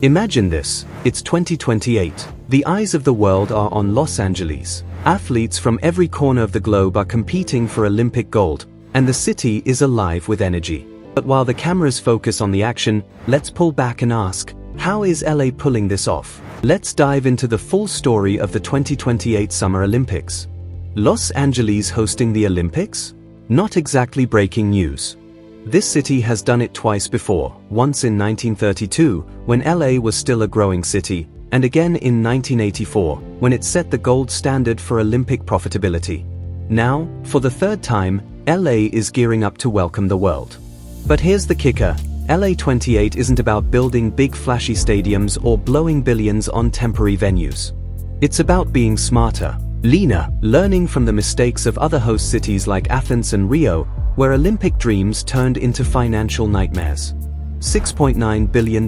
Imagine this, it's 2028. The eyes of the world are on Los Angeles. Athletes from every corner of the globe are competing for Olympic gold, and the city is alive with energy. But while the cameras focus on the action, let's pull back and ask, how is LA pulling this off? Let's dive into the full story of the 2028 Summer Olympics. Los Angeles hosting the Olympics? Not exactly breaking news. This city has done it twice before, once in 1932, when LA was still a growing city, and again in 1984, when it set the gold standard for Olympic profitability. Now, for the third time, LA is gearing up to welcome the world. But here's the kicker, LA 28 isn't about building big flashy stadiums or blowing billions on temporary venues. It's about being smarter, leaner, learning from the mistakes of other host cities like Athens and Rio, where Olympic dreams turned into financial nightmares. $6.9 billion.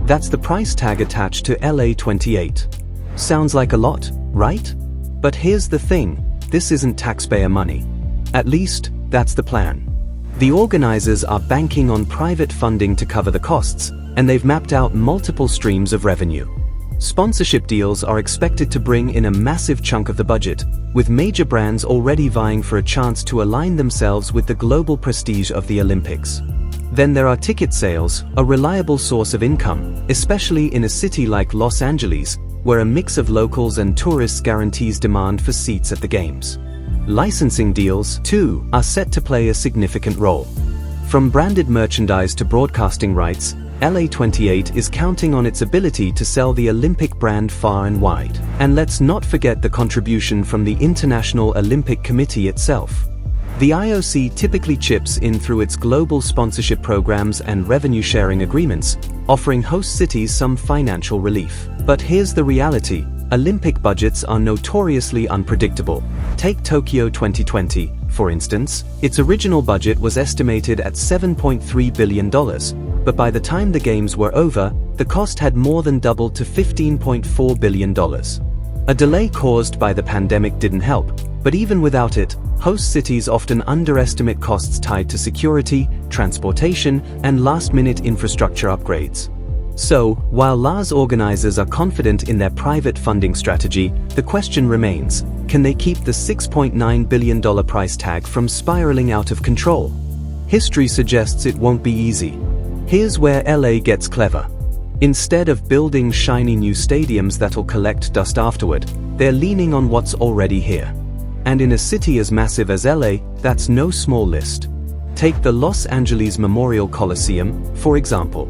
That's the price tag attached to LA 28. Sounds like a lot, right? But here's the thing, this isn't taxpayer money. At least, that's the plan. The organizers are banking on private funding to cover the costs, and they've mapped out multiple streams of revenue. Sponsorship deals are expected to bring in a massive chunk of the budget, with major brands already vying for a chance to align themselves with the global prestige of the Olympics. Then there are ticket sales, a reliable source of income, especially in a city like Los Angeles, where a mix of locals and tourists guarantees demand for seats at the games. Licensing deals, too, are set to play a significant role. From branded merchandise to broadcasting rights, LA 28 is counting on its ability to sell the Olympic brand far and wide. And let's not forget the contribution from the International Olympic Committee itself. The IOC typically chips in through its global sponsorship programs and revenue-sharing agreements, offering host cities some financial relief. But here's the reality, Olympic budgets are notoriously unpredictable. Take Tokyo 2020, for instance. Its original budget was estimated at $7.3 billion, but by the time the games were over, the cost had more than doubled to $15.4 billion. A delay caused by the pandemic didn't help, but even without it, host cities often underestimate costs tied to security, transportation, and last-minute infrastructure upgrades. So, while LA's organizers are confident in their private funding strategy, the question remains, can they keep the $6.9 billion price tag from spiraling out of control? History suggests it won't be easy. Here's where LA gets clever. Instead of building shiny new stadiums that'll collect dust afterward, they're leaning on what's already here. And in a city as massive as LA, that's no small list. Take the Los Angeles Memorial Coliseum, for example.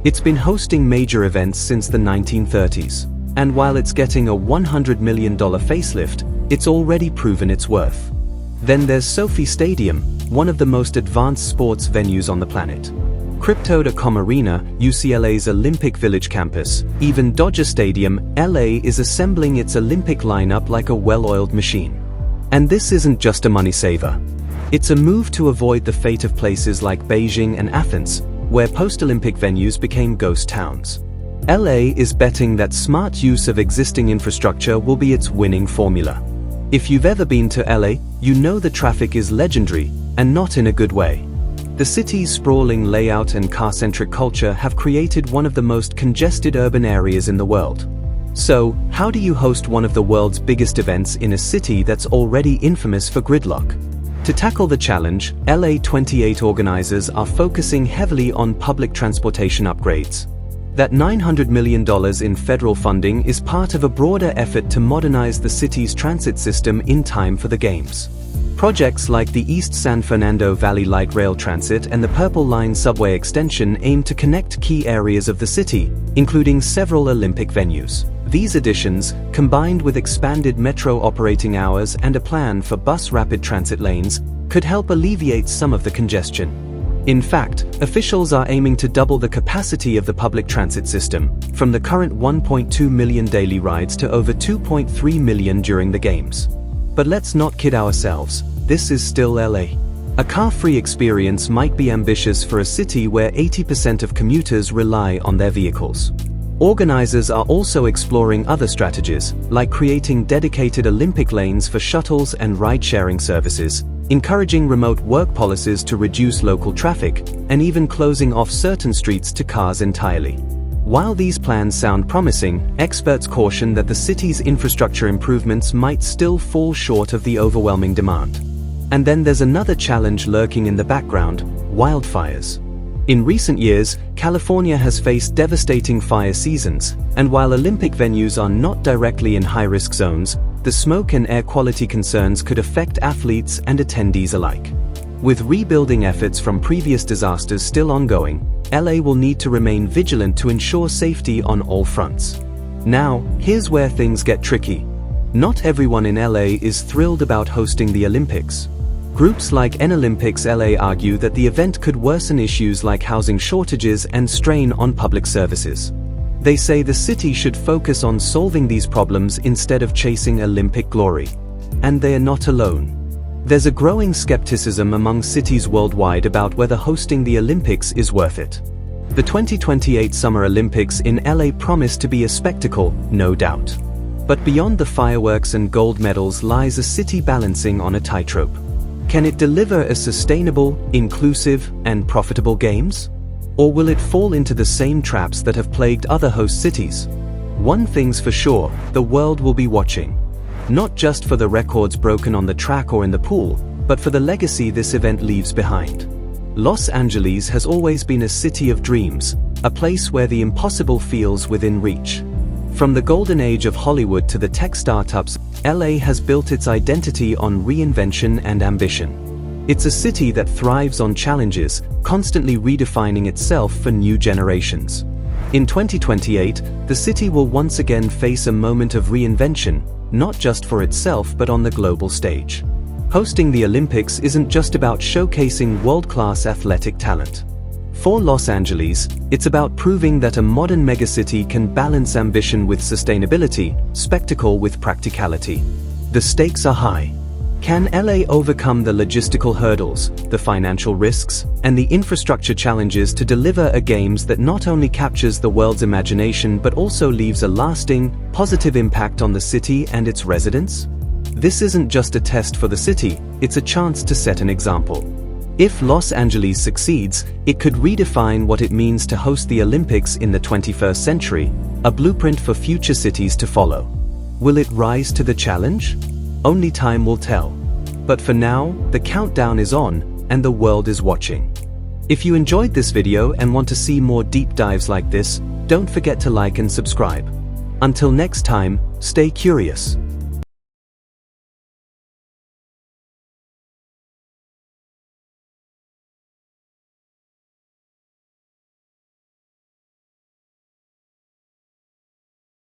It's been hosting major events since the 1930s. And while it's getting a $100 million facelift, it's already proven its worth. Then there's SoFi Stadium, one of the most advanced sports venues on the planet. Crypto.com Arena, UCLA's Olympic Village campus, even Dodger Stadium, LA is assembling its Olympic lineup like a well-oiled machine. And this isn't just a money saver. It's a move to avoid the fate of places like Beijing and Athens, where post-Olympic venues became ghost towns. LA is betting that smart use of existing infrastructure will be its winning formula. If you've ever been to LA, you know the traffic is legendary, and not in a good way. The city's sprawling layout and car-centric culture have created one of the most congested urban areas in the world. So, how do you host one of the world's biggest events in a city that's already infamous for gridlock? To tackle the challenge, LA 28 organizers are focusing heavily on public transportation upgrades. That $900 million in federal funding is part of a broader effort to modernize the city's transit system in time for the Games. Projects like the East San Fernando Valley Light Rail Transit and the Purple Line subway extension aim to connect key areas of the city, including several Olympic venues. These additions, combined with expanded metro operating hours and a plan for bus rapid transit lanes, could help alleviate some of the congestion. In fact, officials are aiming to double the capacity of the public transit system, from the current 1.2 million daily rides to over 2.3 million during the Games. But let's not kid ourselves, this is still LA. A car-free experience might be ambitious for a city where 80% of commuters rely on their vehicles. Organizers are also exploring other strategies, like creating dedicated Olympic lanes for shuttles and ride-sharing services, encouraging remote work policies to reduce local traffic, and even closing off certain streets to cars entirely. While these plans sound promising, experts caution that the city's infrastructure improvements might still fall short of the overwhelming demand. And then there's another challenge lurking in the background: wildfires. In recent years, California has faced devastating fire seasons, and while Olympic venues are not directly in high-risk zones, the smoke and air quality concerns could affect athletes and attendees alike. With rebuilding efforts from previous disasters still ongoing, LA will need to remain vigilant to ensure safety on all fronts. Now, here's where things get tricky. Not everyone in LA is thrilled about hosting the Olympics. Groups like Olympics LA argue that the event could worsen issues like housing shortages and strain on public services. They say the city should focus on solving these problems instead of chasing Olympic glory. And they are not alone. There's a growing skepticism among cities worldwide about whether hosting the Olympics is worth it. The 2028 Summer Olympics in LA promise to be a spectacle, no doubt. But beyond the fireworks and gold medals lies a city balancing on a tightrope. Can it deliver a sustainable, inclusive, and profitable games? Or will it fall into the same traps that have plagued other host cities? One thing's for sure, the world will be watching. Not just for the records broken on the track or in the pool, but for the legacy this event leaves behind. Los Angeles has always been a city of dreams, a place where the impossible feels within reach. From the golden age of Hollywood to the tech startups, LA has built its identity on reinvention and ambition. It's a city that thrives on challenges, constantly redefining itself for new generations. In 2028, the city will once again face a moment of reinvention, not just for itself but on the global stage. Hosting the Olympics isn't just about showcasing world-class athletic talent. For Los Angeles, it's about proving that a modern megacity can balance ambition with sustainability, spectacle with practicality. The stakes are high. Can LA overcome the logistical hurdles, the financial risks, and the infrastructure challenges to deliver a games that not only captures the world's imagination but also leaves a lasting, positive impact on the city and its residents? This isn't just a test for the city, it's a chance to set an example. If Los Angeles succeeds, it could redefine what it means to host the Olympics in the 21st century, a blueprint for future cities to follow. Will it rise to the challenge? Only time will tell. But for now, the countdown is on, and the world is watching. If you enjoyed this video and want to see more deep dives like this, don't forget to like and subscribe. Until next time, stay curious.